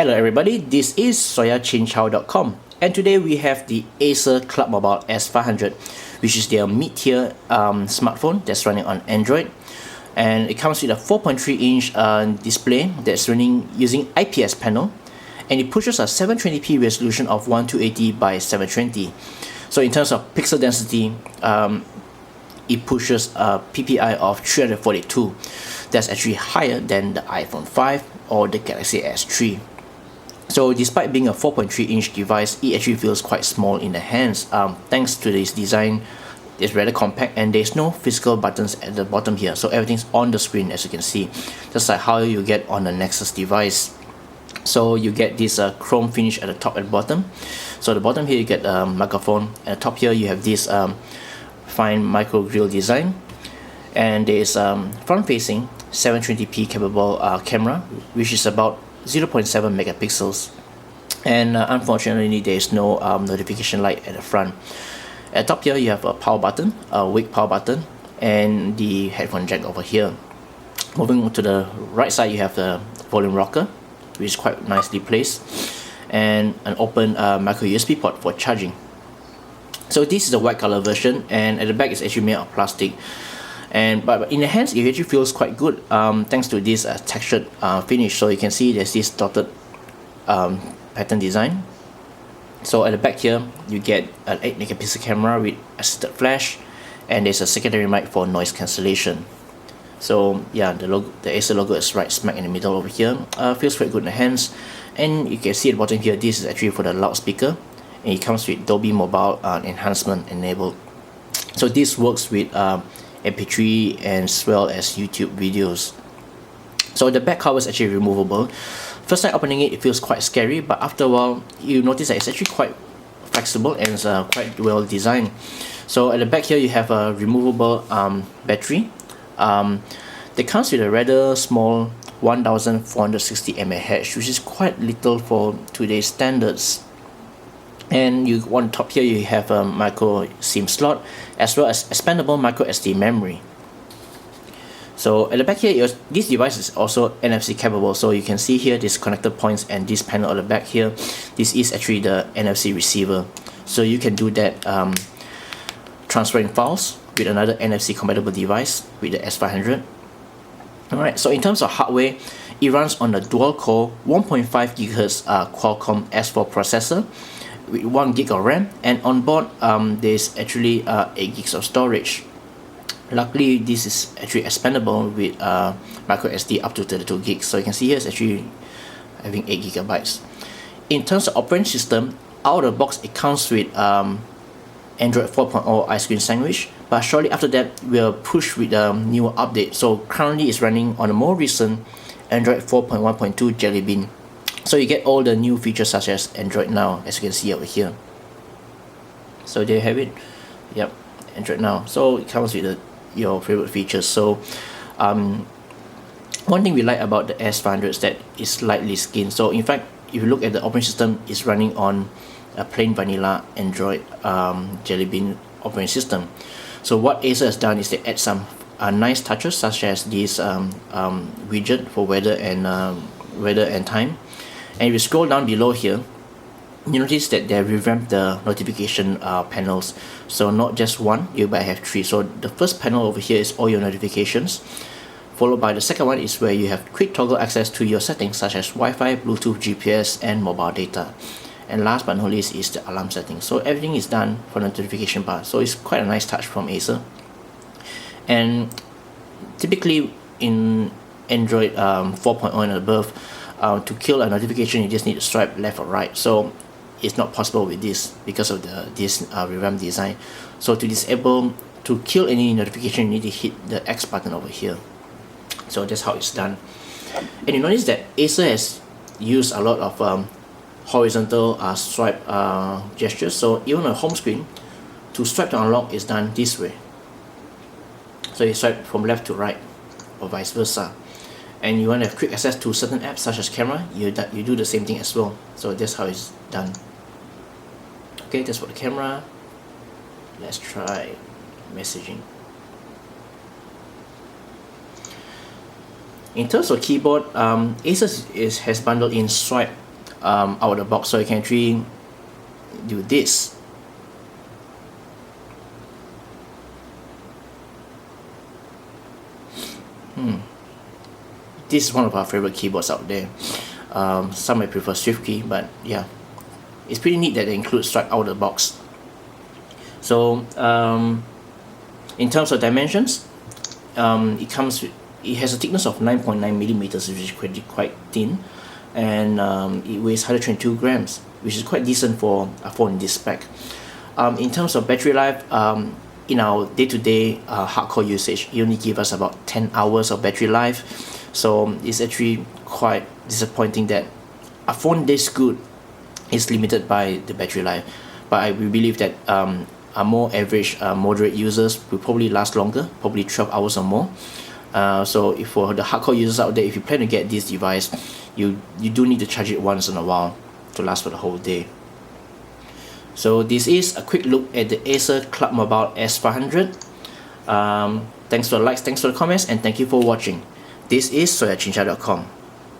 Hello everybody, this is soyachinchow.com, and today we have the Acer CloudMobile S500, which is their mid-tier smartphone that's running on Android, and it comes with a 4.3-inch display that's running using IPS panel, and it pushes a 720p resolution of 1280 by 720. So in terms of pixel density, it pushes a PPI of 342. That's actually higher than the iPhone 5 or the Galaxy S3. So despite being a 4.3-inch device, it actually feels quite small in the hands. Thanks to this design, it's rather compact and there's no physical buttons at the bottom here. So everything's on the screen, as you can see, just like how you get on the Nexus device. So you get this chrome finish at the top and bottom. So the bottom here you get a microphone, and the top here you have this fine micro grill design, and there's front-facing 720p capable camera, which is about 0.7 megapixels, and unfortunately there is no notification light at the front. At the top here you have a power button, a wake power button, and the headphone jack over here. Moving to the right side, you have the volume rocker, which is quite nicely placed, and an open micro USB port for charging. So this is the white color version, and at the back it's actually made of plastic. But in the hands it actually feels quite good, thanks to this textured finish. So you can see there's this dotted pattern design. So at the back here you get an 8 megapixel camera with assisted flash, and there's a secondary mic for noise cancellation. So yeah, the Acer logo is right smack in the middle over here. Feels quite good in the hands, and you can see at the bottom here, this is actually for the loudspeaker, and it comes with Dolby Mobile enhancement enabled. So this works with MP3 as well as YouTube videos. So the back cover is actually removable. First time opening it, it feels quite scary, but after a while you notice that it's actually quite flexible and it's quite well designed. So at the back here you have a removable battery. That comes with a rather small 1460 mAh, which is quite little for today's standards. And on top here you have a micro SIM slot, as well as expandable micro SD memory. So at the back here, this device is also NFC capable. So you can see here this connector points and this panel at the back here. This is actually the NFC receiver. So you can do that transferring files with another NFC compatible device with the S500. Alright, so in terms of hardware, it runs on the dual-core 1.5 GHz Qualcomm S4 Processor with 1 gig of RAM, and on board there's actually 8 gigs of storage. Luckily this is actually expandable with micro SD up to 32 gigs. So you can see here it's actually having 8 gigabytes. In terms of operating system, out of the box it comes with Android 4.0 ice cream sandwich, but shortly after that we'll push with a newer update. So currently it's running on a more recent Android 4.1.2 Jelly Bean. So you get all the new features such as Android Now, as you can see over here. So there you have it. Yep, Android Now. So it comes with your favorite features. So one thing we like about the S500 is that it's lightly skinned. So in fact, if you look at the operating system, it's running on a plain vanilla Android Jelly Bean operating system. So what Acer has done is they add some nice touches, such as this widget for weather and time. And if you scroll down below here, you notice that they revamped the notification panels. So not just one, you might have three. So the first panel over here is all your notifications, followed by the second one is where you have quick toggle access to your settings such as Wi-Fi, Bluetooth, GPS, and mobile data. And last but not least is the alarm settings. So everything is done for the notification bar. So it's quite a nice touch from Acer. And typically in Android 4.0 and above, to kill a notification you just need to swipe left or right. So it's not possible with this because of this revamped design. So to kill any notification, you need to hit the X button over here. So that's how it's done. And you notice that Acer has used a lot of horizontal swipe gestures. So even on the home screen, to swipe to unlock is done this way. So you swipe from left to right or vice versa. And you want to have quick access to certain apps such as camera, you do the same thing as well. So that's how it's done. Okay, that's for the camera. Let's try messaging. In terms of keyboard, Acer has bundled in swipe out of the box, so you can actually do this. This is one of our favorite keyboards out there. Some may prefer SwiftKey, but yeah, it's pretty neat that they include stripe out of the box. So in terms of dimensions, it has a thickness of 9.9 millimeters, which is quite thin, and it weighs 122 grams, which is quite decent for a phone in this spec. In terms of battery life, in our day-to-day hardcore usage, it only gives us about 10 hours of battery life. So it's actually quite disappointing that a phone this good is limited by the battery life. But we believe that a more average, moderate users will probably last longer, probably 12 hours or more. So if for the hardcore users out there, if you plan to get this device, you do need to charge it once in a while to last for the whole day. So this is a quick look at the Acer CloudMobile S500. Thanks for the likes, thanks for the comments, and thank you for watching. This is soyachincha.com.